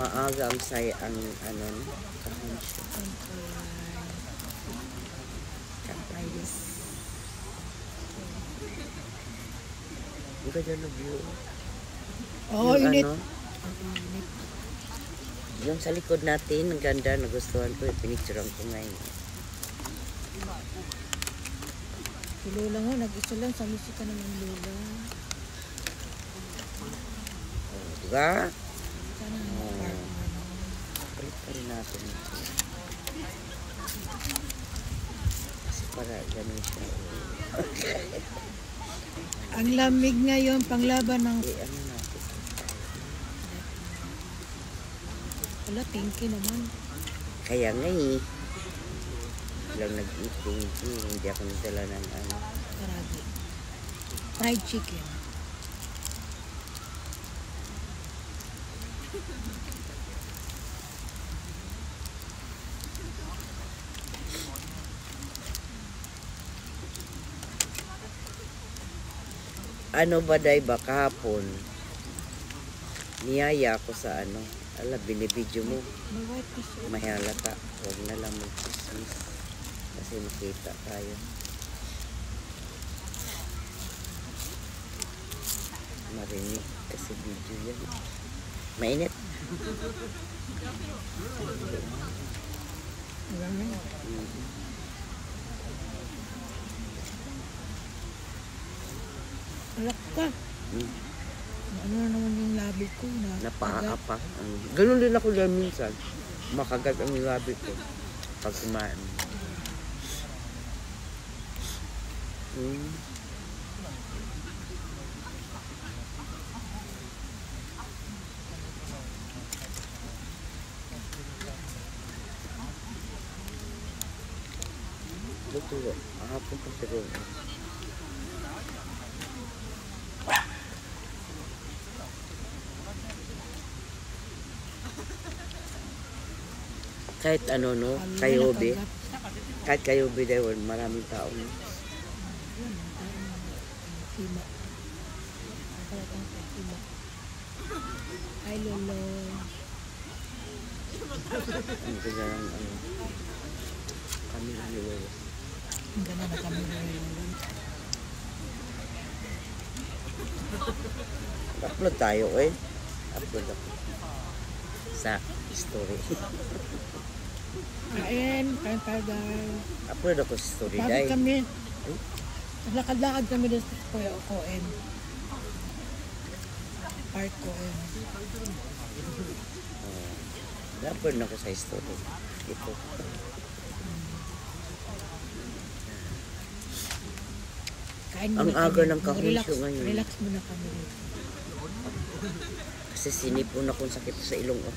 Maaga ang say ang ano kahonsyo. Kapayos. Ang ganda ng view. Oh, Yung init. ano, yung sa likod natin, ang ganda, nagustuhan ko, pinicturean ko ngayon. Si Lola nga, nag-isa lang sa musika naman Lola. Oh, diba? Sana park mo na. Balik pa rin natin ito. Kasi para ganun siya. Ang lamig ngayon, panglaban ng... Eh, ano natin? Wala, pinky naman. Kaya nga eh. Lang nag-eating, hindi ako nadala ng ano. Karagi. Fried chicken. Ano ba day ba kahapon? Niyaya ko sa ano. Ala, binibidyo mo. May white fish. Mahalata. Huwag na lang mag-chismis. Kasi makita tayo. Marinig kasi video yan. Mainit. Marami. Alak ka. Ano na naman yung labi ko na Napaka. Ganun din ako dyan minsan. Makagat ang labi ko. Pag kumain. Luto. Ahapon pa siguro. Kahit ano no, kayobe. Kahit kayobe dahil maraming tao no. Sima. Ay, Lolo. Ang ganda ng ano. Kami lang ni Lolo. Ang ganda na kami na Lolo. Upload tayo eh. Upload ako. Sa story. Kain tayo guys. Upload ako sa story Pagod dahil. kami. Naglakad-lakad kami doon sa Koen. Park Koen. Upload na ako sa story. Ito. Kain Ang muna aga kami. ng kahonsyo ngayon. Relax muna kami. Kasi sinipon akong sakit sa ilong. Oh.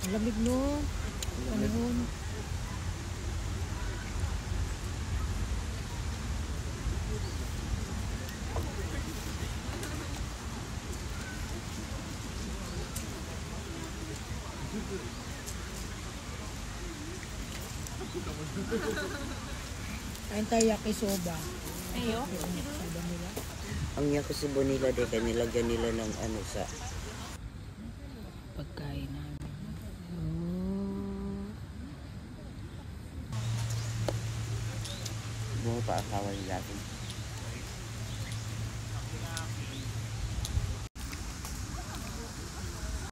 Ang lamig no. Panahon. Kain tayo yakisoba. Ayo. Soba nila. Ang yakusubo nila de kaya nilagyan nila ng ano sa Pagkain namin. buho pa asawa nila.